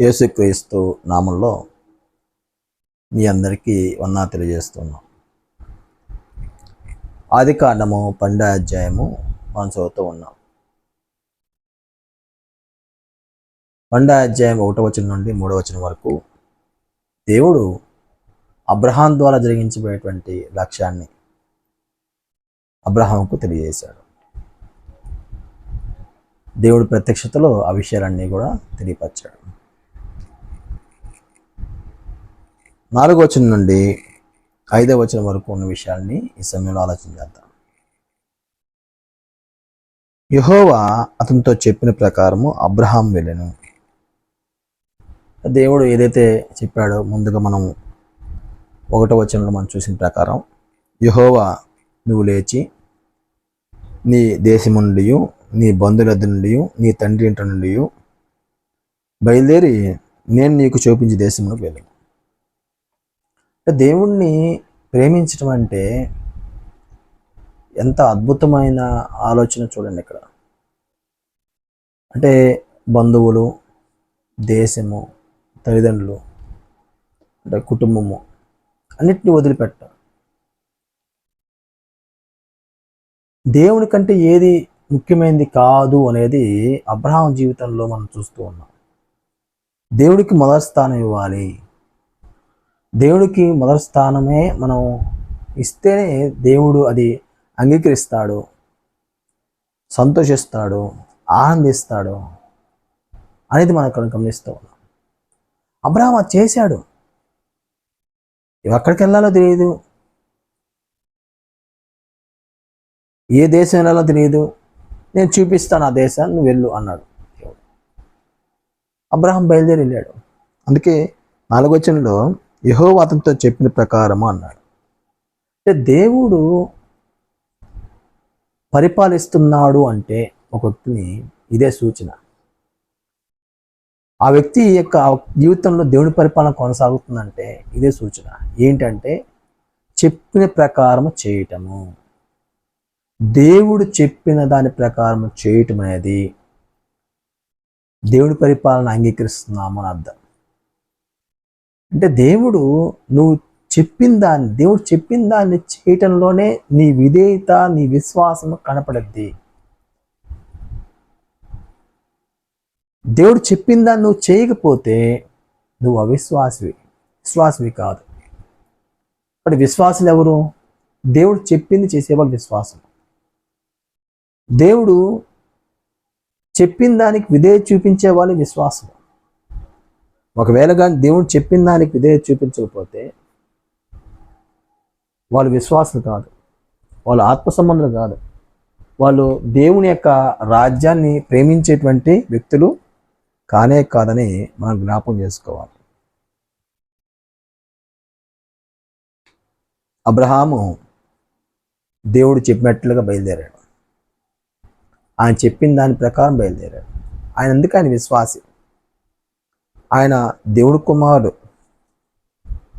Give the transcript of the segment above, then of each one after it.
యేసుక్రీస్తు నామంలో మీ అందరికీ వందనాలు తెలియజేస్తున్నాం. ఆదికాండము 12వ అధ్యాయము మనం చదువుతూ ఉన్నాం. 12వ అధ్యాయం 1వ వచనం నుండి 3వ వచనం వరకు దేవుడు అబ్రహాం ద్వారా జరిగించబడేటువంటి లక్ష్యాన్ని అబ్రహాంకు తెలియజేశాడు. దేవుడి ప్రత్యక్షతలో ఆ విషయాలన్నీ కూడా తెలియపరిచాడు. 4వ వచనం నుండి 5వ వచనం వరకు ఉన్న విషయాల్ని ఈ సమయంలో ఆలోచన చేద్దాం. యెహోవా అతనితో చెప్పిన ప్రకారము అబ్రహాం వెళ్ళెను. దేవుడు ఏదైతే చెప్పాడో ముందుగా మనం 1వ వచనంలో మనం చూసిన ప్రకారం, యెహోవా నువ్వు లేచి నీ దేశము నుండి, నీ బంధువుల నుండి, నీ తండ్రి ఇంటి నుండి బయలుదేరి నేను నీకు చూపించే దేశమునకు వెళ్ళు. దేవుణ్ణి ప్రేమించడం అంటే ఎంత అద్భుతమైన ఆలోచన చూడండి. ఇక్కడ అంటే బంధువులు, దేశము, తల్లిదండ్రులు, అంటే కుటుంబము అన్నిటిని వదిలిపెట్ట. దేవుని కంటే ఏది ముఖ్యమైనది కాదు అనేది అబ్రహాం జీవితంలో మనం చూస్తూ ఉన్నాం. దేవుడికి మొదటి స్థానం ఇవ్వాలి. దేవుడికి మొదటి స్థానమే మనం ఇస్తేనే దేవుడు అది అంగీకరిస్తాడు, సంతోషిస్తాడు, ఆనందిస్తాడు అనేది మనం ఇక్కడ గమనిస్తూ ఉన్నాం. అబ్రహాం అది చేశాడు. ఎక్కడికి వెళ్ళాలో తెలియదు, ఏ దేశం వెళ్ళాలో తెలియదు. నేను చూపిస్తాను ఆ దేశాన్ని, నువ్వు వెళ్ళు అన్నాడు. అబ్రహాం బయలుదేరి వెళ్ళాడు. అందుకే 4వ వచనంలో యెహోవా అతనితో చెప్పిన ప్రకారము అన్నాడు. అంటే దేవుడు పరిపాలిస్తున్నాడు అంటే ఒక వ్యక్తిని ఇదే సూచన. ఆ వ్యక్తి యొక్క జీవితంలో దేవుని పరిపాలన కొనసాగుతుందంటే ఇదే సూచన. ఏంటంటే చెప్పిన ప్రకారము చేయటము, దేవుడు చెప్పిన దాని ప్రకారం చేయటం అనేది దేవుడి పరిపాలన అంగీకరిస్తున్నాము అని అర్థం. అంటే దేవుడు చెప్పిన దాన్ని చేయటంలోనే నీ విధేయత, నీ విశ్వాసము కనపడద్ది. దేవుడు చెప్పిన దాన్ని నువ్వు చేయకపోతే నువ్వు విశ్వాసివి కాదు. అక్కడ విశ్వాసులు ఎవరు? దేవుడు చెప్పింది చేసేవాళ్ళు విశ్వాసం. దేవుడు చెప్పిన దానికి విధేయత చూపించే వాళ్ళు విశ్వాసం. ఒకవేళ కానీ దేవుడు చెప్పిన దానికి విధేయత చూపించకపోతే వాళ్ళు విశ్వాసులు కాదు, వాళ్ళు ఆత్మ సంబంధులు కాదు, వాళ్ళు దేవుని యొక్క రాజ్యాన్ని ప్రేమించేటువంటి వ్యక్తులు కానే కాదని మనం జ్ఞాపకం చేసుకోవాలి. అబ్రహాము దేవుడు చెప్పినట్లుగా బయలుదేరాడు. ఆయన చెప్పిన దాని ప్రకారం బయలుదేరాడు. అందుకే ఆయన విశ్వాసి, ఆయన దేవుడి కుమారుడు.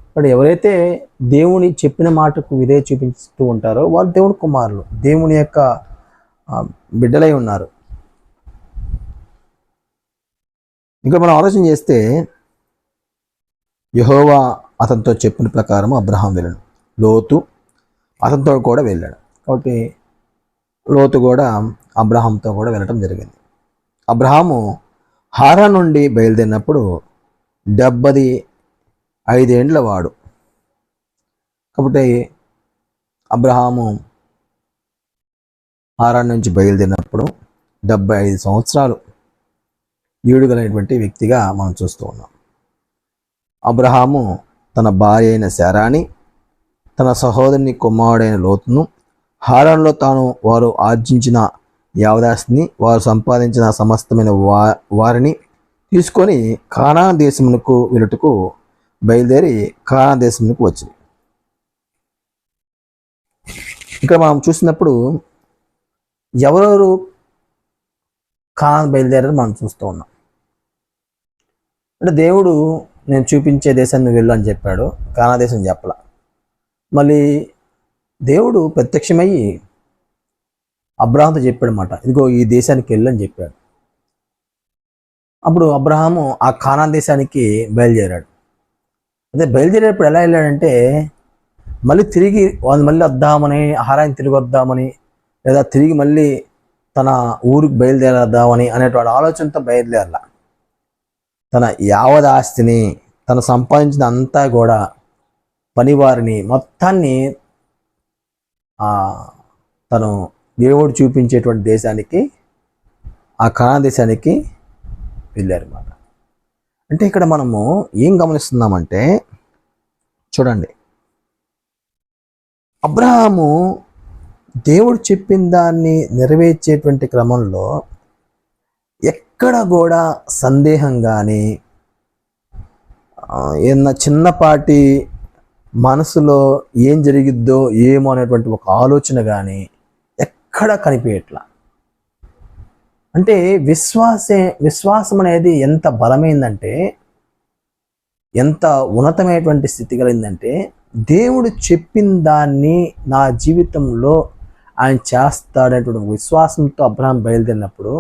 ఇప్పుడు ఎవరైతే దేవుని చెప్పిన మాటకు విధేయత చూపిస్తూ ఉంటారో వాళ్ళు దేవుడి కుమారులు, దేవుని యొక్క బిడ్డలై ఉన్నారు. ఇంకా మనం ఆలోచన చేస్తే యెహోవా అతనితో చెప్పిన ప్రకారం అబ్రహాం వెళ్ళాడు. లోతు అతనితో కూడా వెళ్ళాడు. కాబట్టి లోతు కూడా అబ్రహాంతో కూడా వెళ్ళటం జరిగింది. అబ్రహాము హారాన్ నుండి బయలుదేరినప్పుడు 75 ఏండ్ల వాడు. కాబట్టి అబ్రహాము హారాన్ నుంచి బయలుదేరినప్పుడు 75 సంవత్సరాలు ఈడుగలైనటువంటి వ్యక్తిగా మనం చూస్తూ ఉన్నాం. అబ్రహాము తన భార్య అయిన శారాని, తన సహోదరుని కుమారుడైన లోతును, హారాన్లో వారు ఆర్జించిన యావదాస్తిని, వారు సంపాదించిన సమస్తమైన వారిని తీసుకొని కానాను దేశమునకు వెళ్ళుటకు బయలుదేరి కానాను దేశమునకు వచ్చింది. ఇక్కడ మనం చూసినప్పుడు ఎవరెవరు కానాను బయలుదేరారు మనం చూస్తూ ఉన్నాం. అంటే దేవుడు నేను చూపించే దేశాన్ని వెళ్ళు అని చెప్పాడు, కానా దేశం చెప్పలా. మళ్ళీ దేవుడు ప్రత్యక్షమయ్యి అబ్రహాంతో చెప్పాడు మాట, ఇదిగో ఈ దేశానికి వెళ్ళని చెప్పాడు. అప్పుడు అబ్రహాము ఆ కానాన్ దేశానికి బయలుదేరాడు. అదే బయలుదేరేటప్పుడు ఎలా వెళ్ళాడంటే మళ్ళీ తిరిగి వాళ్ళు మళ్ళీ వద్దామని, హారానికి తిరిగి వద్దామని, లేదా తిరిగి మళ్ళీ తన ఊరికి బయలుదేరద్దామని అనేటువంటి ఆలోచనతో బయలుదేరాల. తన యావత్ ఆస్తిని, తను సంపాదించిన అంతా కూడా, పనివారిని మొత్తాన్ని తను దేవుడు చూపించేటువంటి దేశానికి, ఆ కానాన్ దేశానికి వెళ్ళారన్నమాట. అంటే ఇక్కడ మనము ఏం గమనిస్తున్నామంటే చూడండి, అబ్రహాము దేవుడు చెప్పిన దాన్ని నెరవేర్చేటువంటి క్రమంలో ఎక్కడ కూడా సందేహం కానీ, ఏదన్నా చిన్నపాటి మనసులో ఏం జరిగిద్దో ఏమో అనేటువంటి ఒక ఆలోచన కానీ ఎక్కడ కనిపించట్లా. అంటే విశ్వాసం అనేది ఎంత బలమైందంటే, ఎంత ఉన్నతమైనటువంటి స్థితి కలిగిందంటే, దేవుడు చెప్పిన దాన్ని నా జీవితంలో ఆయన చేస్తాడనేటువంటి విశ్వాసంతో అబ్రహాం బయలుదేరినప్పుడు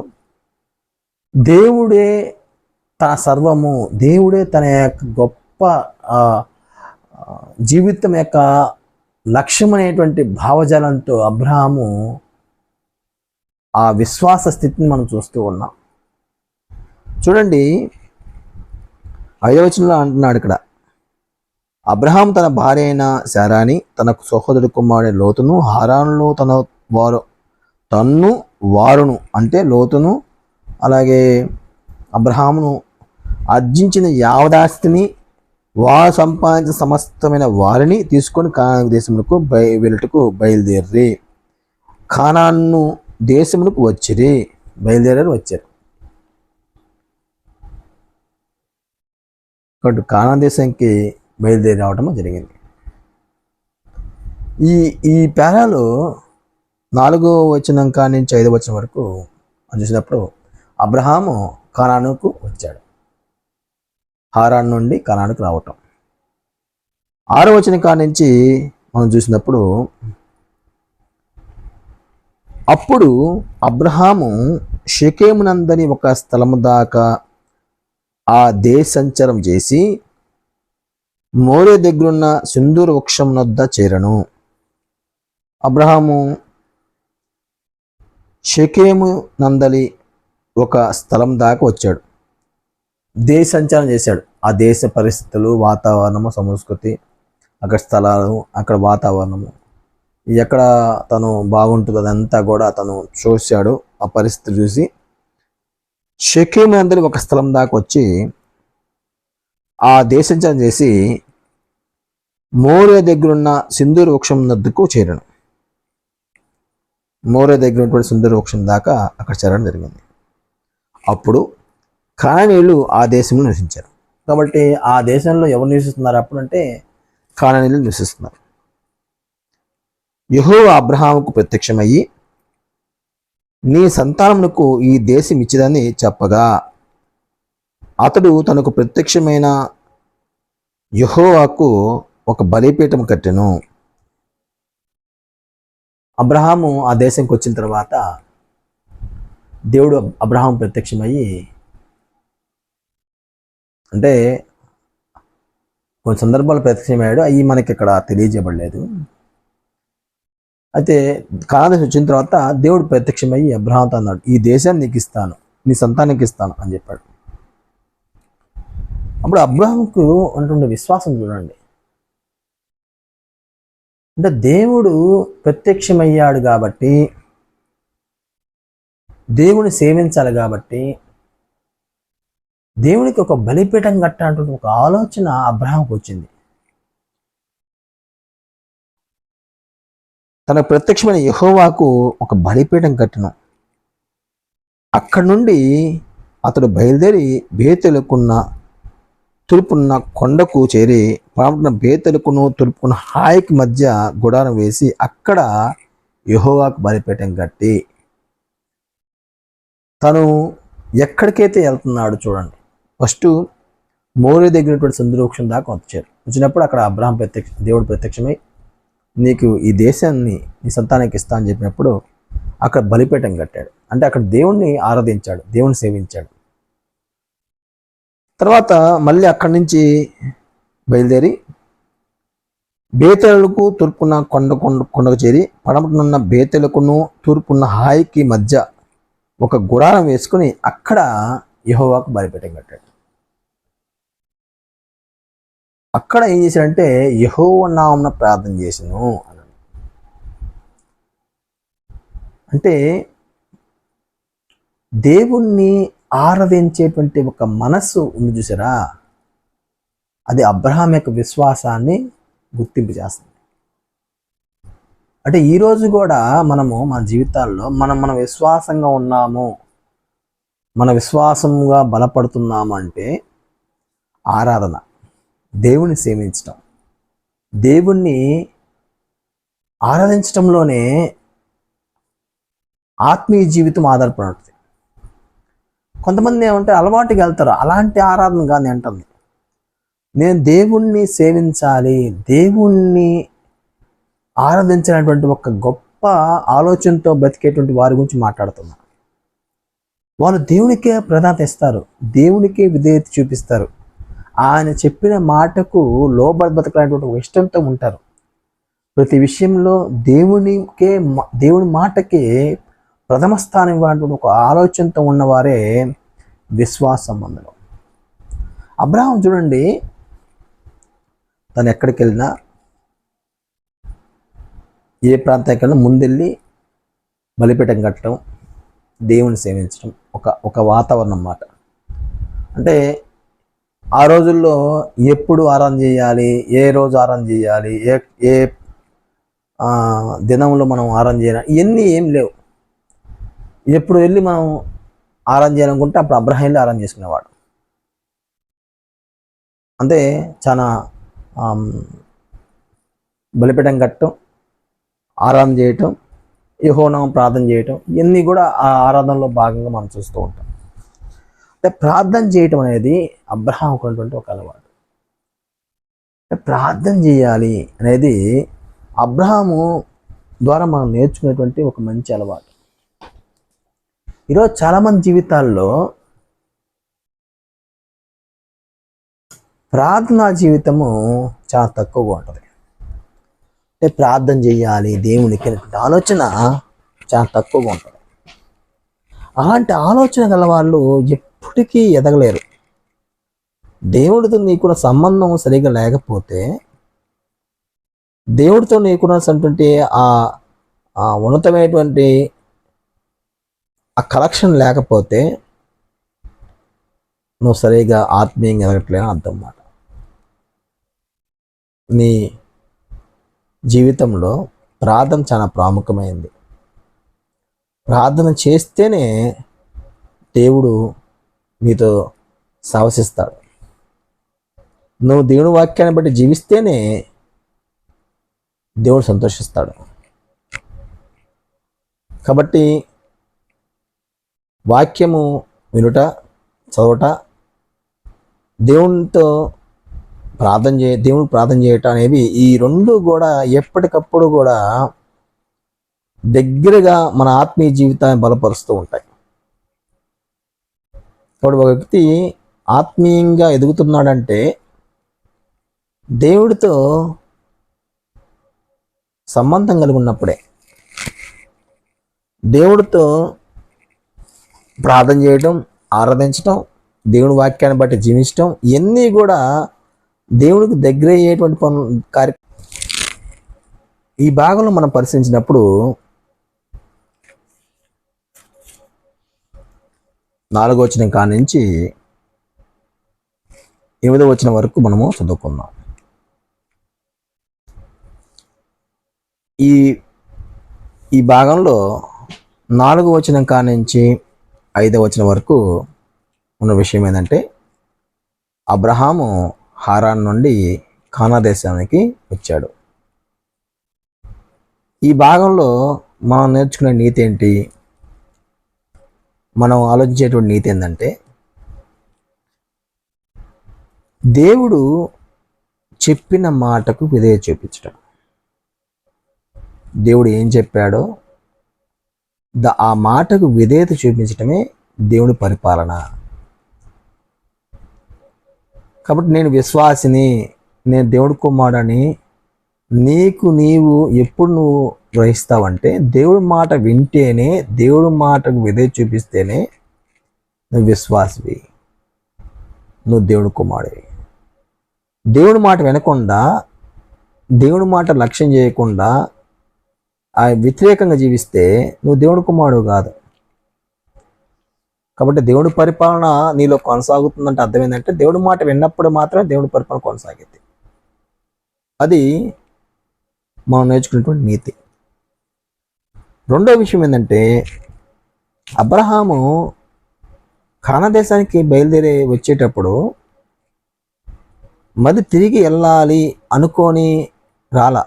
దేవుడే తన సర్వము, దేవుడే తన యొక్క గొప్ప జీవితం యొక్క లక్ష్యం అనేటువంటి భావజాలంతో అబ్రహాము ఆ విశ్వాస స్థితిని మనం చూస్తూ ఉన్నాం. చూడండి 5వ వచనంలో అంటున్నాడు ఇక్కడ, అబ్రహాం తన భార్య అయిన శారాని, తన సహోదరుడు కుమారుడు లోతును, హారానులో తన్ను వారును అంటే లోతును, అలాగే అబ్రహామును ఆర్జించిన యావదాస్తిని, వారు సంపాదించిన సమస్తమైన వారిని తీసుకొని కానాను దేశములకు వెళ్ళటకు బయలుదేరి కానాను దేశములకు వచ్చారు. వచ్చారు కాబట్టి కానాన్ దేశానికి బయలుదేరి రావటం జరిగింది. ఈ పేరాలో 4వ వచనం కాడి నుంచి 5వ వచనం వరకు చూసినప్పుడు అబ్రహాము కానానుకు వచ్చాడు. హారాన్ నుండి కానానుకు రావటం. 6వ వచనం కాడి నుంచి మనం చూసినప్పుడు, అప్పుడు అబ్రహాము షెకెమునందని ఒక స్థలము దాకా ఆ దేశంచరం చేసి మోరే దగ్గరున్న సింధూర వృక్షం వద్ద చేరను. అబ్రహాము షెకెము నందలి ఒక స్థలం దాకా వచ్చాడు, దేశంచరం చేశాడు. ఆ దేశ పరిస్థితులు, వాతావరణము, సంస్కృతి, అక్కడ స్థలాలు, అక్కడ వాతావరణము, ఎక్కడ తను బాగుంటుంది అదంతా కూడా తను చూశాడు. ఆ పరిస్థితి చూసి షెకెము నందలి ఒక స్థలం దాకా వచ్చి ఆ దేశంచరం చేసి మోరే దగ్గరున్న సింధూర వృక్షం వద్దకు చేరను. మోరే దగ్గర ఉన్నటువంటి సింధూర వృక్షం దాకా అక్కడ చేరడం జరిగింది. అప్పుడు కానానీయులు ఆ దేశంలో నివసించారు. కాబట్టి ఆ దేశంలో ఎవరు నివసిస్తున్నారు అప్పుడు అంటే కానానీయులు నివసిస్తున్నారు. యెహోవా అబ్రహాముకు ప్రత్యక్షమయ్యి, నీ సంతానమునకు ఈ దేశం ఇచ్చిదని చెప్పగా అతడు తనకు ప్రత్యక్షమైన యెహోవాకు ఒక బలిపీఠం కట్టెను. అబ్రహాము ఆ దేశంకి వచ్చిన తర్వాత దేవుడు అబ్రహాం ప్రత్యక్షమయ్యి, అంటే కొన్ని సందర్భాలు ప్రత్యక్షమయ్యాడు, అవి మనకి ఇక్కడ తెలియజేయబడలేదు. అయితే కానాన్ దేశం వచ్చిన తర్వాత దేవుడు ప్రత్యక్షమయ్యి అబ్రహాంతో అన్నాడు, ఈ దేశాన్ని నీకు ఇస్తాను, నీ సంతానానికి ఇస్తాను అని చెప్పాడు. అప్పుడు అబ్రహాంకు ఉన్నటువంటి విశ్వాసం చూడండి. అంటే దేవుడు ప్రత్యక్షమయ్యాడు కాబట్టి, దేవుని సేవించాలి కాబట్టి, దేవునికి ఒక బలిపీఠం కట్టాలంటే ఒక ఆలోచన అబ్రహాంకు వచ్చింది. తన ప్రత్యక్షమైన యెహోవాకు ఒక బలిపీఠం కట్టెను. అక్కడి నుండి అతడు బయలుదేరి బేతెలుకున్న తూర్పున్న కొండకు చేరి ప్రాముఖ్య బేతెలుకును తూర్పున్న హాయికి మధ్య గుడారం వేసి అక్కడ యెహోవాకు బలిపీఠం కట్టి తను ఎక్కడికైతే వెళ్తున్నాడు చూడండి. ఫస్ట్ మోరే దగ్గర సింధూర వృక్షం దాకా వచ్చారు. వచ్చినప్పుడు అక్కడ అబ్రహాం దేవుడు ప్రత్యక్షమై నీకు ఈ దేశాన్ని నీ సంతానానికి ఇస్తా అని చెప్పినప్పుడు అక్కడ బలిపీఠం కట్టాడు. అంటే అక్కడ దేవుణ్ణి ఆరాధించాడు, దేవుణ్ణి సేవించాడు. తర్వాత మళ్ళీ అక్కడి నుంచి బయలుదేరి బేతేలుకు తూర్పున్న కొండకు చేరి పడమటనున్న బేతేలుకును తూర్పున్న హాయికి మధ్య ఒక గుడారం వేసుకుని అక్కడ యెహోవాకు బలిపీఠం కట్టాడు. అక్కడ ఏం చేశాడంటే యెహోవా నామమున ప్రార్థన చేసాను అన్నాడు. అంటే దేవుణ్ణి ఆరాధించేటువంటి ఒక మనస్సు ఉంది చూసారా, అది అబ్రహాం యొక్క విశ్వాసాన్ని గుర్తింపు చేస్తుంది. అంటే ఈరోజు కూడా మనము మన జీవితాల్లో మనం విశ్వాసంగా ఉన్నాము, మన విశ్వాసంగా బలపడుతున్నాము అంటే ఆరాధన, దేవుణ్ణి సేవించటం, దేవుణ్ణి ఆరాధించటంలోనే ఆత్మీయ జీవితం ఆధారపడుతుంది. కొంతమంది ఏమంటే అలవాటుకి వెళ్తారు, అలాంటి ఆరాధన కానీ అంటుంది. నేను దేవుణ్ణి సేవించాలి, దేవుణ్ణి ఆరాధించినటువంటి ఒక గొప్ప ఆలోచనతో బ్రతికేటువంటి వారి గురించి మాట్లాడుతున్నారు. వాళ్ళు దేవునికే ప్రాధాన్యత ఇస్తారు, దేవునికే విధేయత చూపిస్తారు, ఆయన చెప్పిన మాటకు లోబడి బతకడానికి ఒక ఇష్టంతో ఉంటారు. ప్రతి విషయంలో దేవుని మాటకే ప్రథమ స్థానం ఇవ్వాలన్నటువంటి ఒక ఆలోచనతో ఉన్నవారే విశ్వాస సంబంధులు. అబ్రహాం చూడండి, తను ఎక్కడికి వెళ్ళినా, ఏ ప్రాంతానికి వెళ్ళినా ముందెళ్ళి బలిపీఠం కట్టడం, దేవుని సేవించడం ఒక వాతావరణం అన్నమాట. అంటే ఆ రోజుల్లో ఎప్పుడు ఆరాధన చేయాలి, ఏ రోజు ఆరాధన చేయాలి, ఏ దినంలో మనం ఆరాధన చేయాలి, ఇవన్నీ ఏం లేవు. ఎప్పుడు వెళ్ళి మనం ఆరాధన చేయాలనుకుంటే అప్పుడు అబ్రహాంలో ఆరాధన చేసుకునేవాడు. అంటే చాలా బలిపీఠం కట్టడం, ఆరాధన చేయటం, యెహోవా ప్రార్థన చేయటం, ఇవన్నీ కూడా ఆ ఆరాధనలో భాగంగా మనం చూస్తూ ఉంటాం. అంటే ప్రార్థన చేయటం అనేది అబ్రహాం ఉన్నటువంటి ఒక అలవాటు. ప్రార్థన చేయాలి అనేది అబ్రహాము ద్వారా మనం నేర్చుకునేటువంటి ఒక మంచి అలవాటు. ఈరోజు చాలామంది జీవితాల్లో ప్రార్థనా జీవితము చాలా తక్కువగా ఉంటుంది. అంటే ప్రార్థన చేయాలి దేవునికి ఆలోచన చాలా తక్కువగా ఉంటుంది. అలాంటి ఆలోచన గల వాళ్ళు ఎప్పటికీ ఎదగలేరు. దేవుడితో నీకున్న సంబంధం సరిగా లేకపోతే, దేవుడితో నీకున్నటువంటి ఆ ఉన్నతమైనటువంటి ఆ కలెక్షన్ లేకపోతే నువ్వు సరిగా ఆత్మీయంగా ఎదగట్లేని అర్థం అన్నమాట. నీ జీవితంలో ప్రార్థన చాలా ప్రాముఖ్యమైనది. ప్రార్థన చేస్తేనే దేవుడు నీతో సవసిస్తాడు. నువ్వు దేవుని వాక్యాన్ని బట్టి జీవిస్తేనే దేవుడు సంతోషిస్తాడు. కాబట్టి వాక్యము వినుట, చదవట, దేవునితో దేవుడు ప్రార్థన చేయటం అనేవి ఈ రెండు కూడా ఎప్పటికప్పుడు కూడా దగ్గరగా మన ఆత్మీయ జీవితాన్ని బలపరుస్తూ ఉంటాయి. ఇప్పుడు ఒక వ్యక్తి ఆత్మీయంగా ఎదుగుతున్నాడంటే దేవుడితో సంబంధం కలిగి ఉన్నప్పుడే. దేవుడితో ప్రార్థన చేయటం, ఆరాధించటం, దేవుని వాక్యాన్ని బట్టి జీవించటం, ఇవన్నీ కూడా దేవుడికి దగ్గర అయ్యేటువంటి ఈ భాగంలో మనం పరిశీలించినప్పుడు 4వ వచనం కాడి నుంచి 8వ వచనం వరకు మనము చదువుకుందాం. ఈ భాగంలో 4వ వచనం కాడి నుంచి 5వ వచనం వరకు ఉన్న విషయం ఏంటంటే, అబ్రహాము హారాన్ నుండి కానా దేశానికి వచ్చాడు. ఈ భాగంలో మనం నేర్చుకునే నీతి ఏంటి, మనం ఆలోచించేటువంటి నీతి ఏంటంటే, దేవుడు చెప్పిన మాటకు విధేయత చూపించడం. దేవుడు ఏం చెప్పాడో ఆ మాటకు విధేయత చూపించటమే దేవుని పరిపాలన. కాబట్టి నేను విశ్వాసిని, నేను దేవుడి కుమారుడని నీవు ఎప్పుడు నువ్వు గ్రహిస్తావంటే దేవుడి మాట వింటేనే, దేవుడి మాటకు విధేయత చూపిస్తేనే నువ్వు విశ్వాసివి, నువ్వు దేవుడి కుమారుడివి. దేవుడి మాట వినకుండా, దేవుడి మాట లక్ష్యం చేయకుండా ఆ వ్యతిరేకంగా జీవిస్తే నువ్వు దేవుడి కుమారుడు కాదు. కాబట్టి దేవుడి పరిపాలన నీలో కొనసాగుతుందంటే అర్థం ఏంటంటే దేవుడి మాట విన్నప్పుడు మాత్రమే దేవుడి పరిపాలన కొనసాగింది. అది మనం నేర్చుకున్నటువంటి నీతి. రెండో విషయం ఏంటంటే అబ్రహాము కానాను దేశానికి బయలుదేరి వచ్చేటప్పుడు మళ్ళీ తిరిగి వెళ్ళాలి అనుకొని రాలా.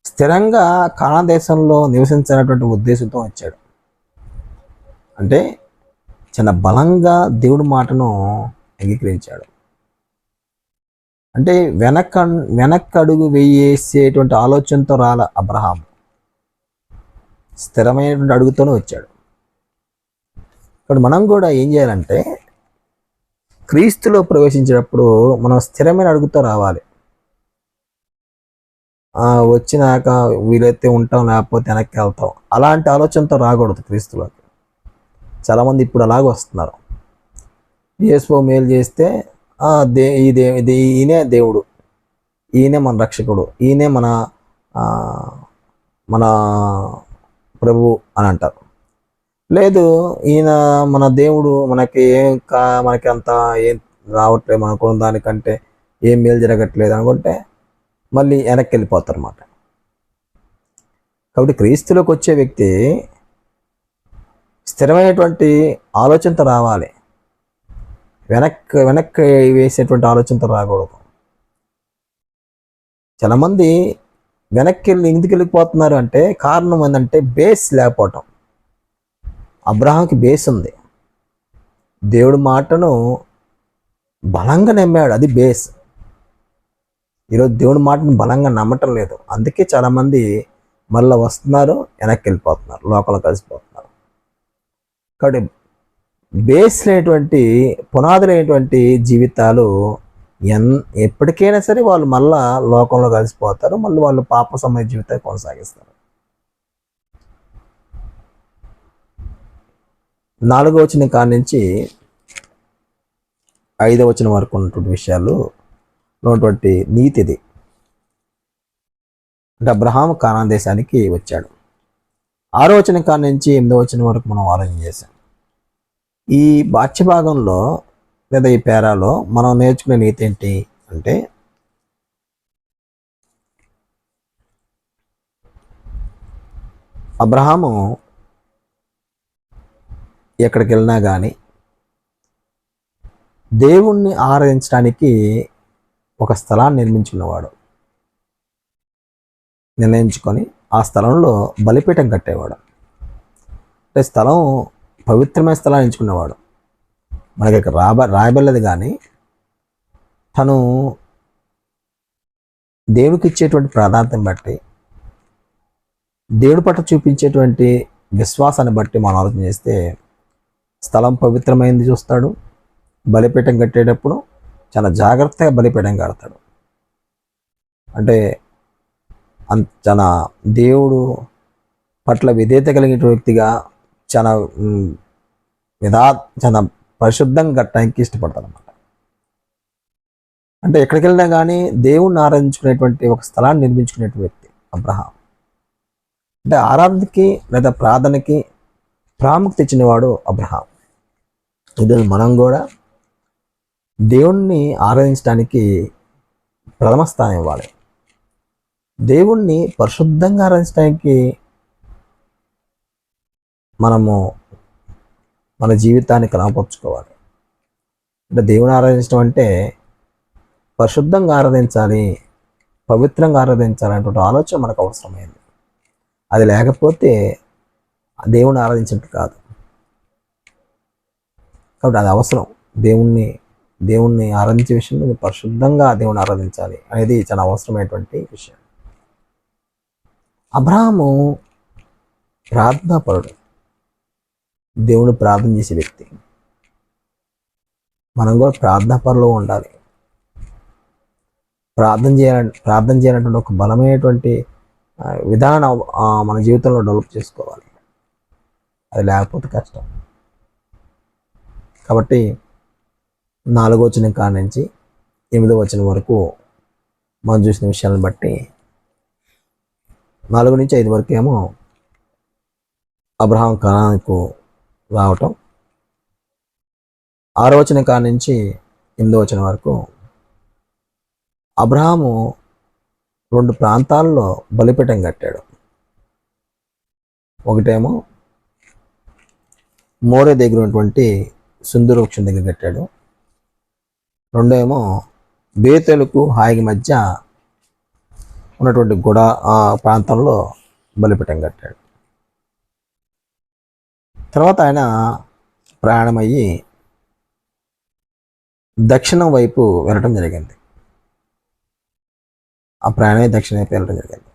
స్థిరంగా కానాను దేశంలో నివసించాలనేటువంటి ఉద్దేశంతో వచ్చాడు. అంటే చాలా బలంగా దేవుడి మాటను అంగీకరించాడు. అంటే వెనక్కడుగు వేసేటువంటి ఆలోచనతో రాల అబ్రహాం, స్థిరమైనటువంటి అడుగుతోనే వచ్చాడు. ఇక్కడ మనం కూడా ఏం చేయాలంటే క్రీస్తులో ప్రవేశించేటప్పుడు మనం స్థిరమైన అడుగుతో రావాలి. వచ్చినాక వీలైతే ఉంటాం, లేకపోతే వెనక్కి వెళ్తాం, అలాంటి ఆలోచనతో రాకూడదు క్రీస్తులోకి. చాలామంది ఇప్పుడు అలాగే వస్తున్నారు. యేసు మేలు చేస్తే ఈయనే దేవుడు, ఈయనే మన రక్షకుడు, ఈయనే మన మన ప్రభు అని అంటారు. లేదు, ఈయన మన దేవుడు, మనకి అంత ఏం రావట్లేదు, మనకున్న దానికంటే ఏం మేలు జరగట్లేదు అనుకుంటే మళ్ళీ వెనక్కి వెళ్ళిపోతారు అన్నమాట. కాబట్టి క్రీస్తులోకి వచ్చే వ్యక్తి స్థిరమైనటువంటి ఆలోచనతో రావాలి, వెనక్కి వేసేటువంటి ఆలోచనతో రాకూడదు. చాలామంది ఎందుకు వెళ్ళిపోతున్నారు అంటే కారణం ఏంటంటే బేస్ లేకపోవటం. అబ్రహాంకి బేస్ ఉంది, దేవుడి మాటను బలంగా నమ్మాడు, అది బేస్. ఈరోజు దేవుడి మాటను బలంగా నమ్మటం లేదు, అందుకే చాలామంది మళ్ళీ వస్తున్నారు, వెనక్కి వెళ్ళిపోతున్నారు, లోకంలో కలిసిపోతున్నారు. కాబట్టి బేస్ లేనటువంటి, పునాదులైనటువంటి జీవితాలు ఎప్పటికైనా సరే వాళ్ళు మళ్ళా లోకంలో కలిసిపోతారు, మళ్ళీ వాళ్ళు పాప సమయ జీవితాన్ని కొనసాగిస్తారు. 4వ వచనం కాడి నుంచి 5వ వచనం వరకు ఉన్నటువంటి విషయాలు ఉన్నటువంటి నీతిది. అంటే అబ్రహాము కానాను దేశానికి వచ్చాడు. 6వ వచనం కాడి నుంచి 8వ వచనం వరకు మనం ఆలోచన చేశాం. ఈ వాక్య భాగంలో లేదా ఈ పేరాలో మనం నేర్చుకునే నీతి ఏంటి అంటే అబ్రహాము ఎక్కడికి వెళ్ళినా కానీ దేవుణ్ణి ఆరాధించడానికి ఒక స్థలాన్ని నిర్ణయించుకొని ఆ స్థలంలో బలిపీఠం కట్టేవాడు. అంటే స్థలం పవిత్రమైన స్థలాన్ని ఎంచుకునేవాడు. మనకి ఇక్కడ రాయబడలేదు, కానీ తను దేవుడికి ఇచ్చేటువంటి ప్రాధాన్యతను బట్టి, దేవుడి పట్ల చూపించేటువంటి విశ్వాసాన్ని బట్టి మనం ఆలోచన చేస్తే స్థలం పవిత్రమైంది చూస్తాడు. బలిపీఠం కట్టేటప్పుడు చాలా జాగ్రత్తగా బలిపీఠం కడతాడు. అంటే చాలా దేవుడు పట్ల విధేయత కలిగిన వ్యక్తిగా చాలా పరిశుద్ధంగా కట్టడానికి ఇష్టపడతాడు అన్నమాట. అంటే ఎక్కడికి వెళ్ళినా కానీ దేవుణ్ణి ఆరాధించుకునేటువంటి ఒక స్థలాన్ని నిర్మించుకునేటువంటి వ్యక్తి అబ్రహాం. అంటే ఆరాధనకి లేదా ప్రార్థనకి ప్రాముఖ్యత ఇచ్చినవాడు అబ్రహాం. ఇది మనం కూడా దేవుణ్ణి ఆరాధించడానికి ప్రథమ స్థానం ఇవ్వాలి. దేవుణ్ణి పరిశుద్ధంగా ఆరాధించడానికి మనము మన జీవితాన్ని క్రమపరుచుకోవాలి. అంటే దేవుని ఆరాధించడం అంటే పరిశుద్ధంగా ఆరాధించాలి, పవిత్రంగా ఆరాధించాలి అనేటువంటి ఆలోచన మనకు అవసరమైంది. అది లేకపోతే దేవుణ్ణి ఆరాధించినట్టు కాదు. కాబట్టి అది అవసరం. దేవుణ్ణి ఆరాధించే విషయంలో పరిశుద్ధంగా దేవుణ్ణి ఆరాధించాలి అనేది చాలా అవసరమైనటువంటి విషయం. అబ్రహాము ప్రార్థనాపరుడు, దేవుడు ప్రార్థన చేసే వ్యక్తి. మనం కూడా ప్రార్థన పరులు ఉండాలి. ప్రార్థన చేయాలంటే ఒక బలమైనటువంటి విధానం మన జీవితంలో డెవలప్ చేసుకోవాలి. అది లేకపోతే కష్టం. కాబట్టి 4వ వచనం కాడ నుంచి 8వ వచనం వరకు మనం చూసిన విషయాలను బట్టి 4 నుంచి 5 వరకు ఏమో అబ్రహాం కనానుకు రావటం, 6వ వచనం కాడ నుంచి 8వ వచనం వరకు అబ్రహాము 2 ప్రాంతాల్లో బలిపీఠం కట్టాడు. ఒకటేమో మోరే దగ్గర ఉన్నటువంటి సుందర వృక్షం దగ్గర కట్టాడు. రెండో ఏమో బేతెలకు హాయికి మధ్య ఉన్నటువంటి ఆ ప్రాంతంలో బలిపీఠం కట్టాడు. తర్వాత ఆయన ప్రయాణమయ్యి దక్షిణం వైపు వెళ్ళటం జరిగింది. ఆ ప్రయాణమే దక్షిణ వైపు వెళ్ళడం జరిగింది.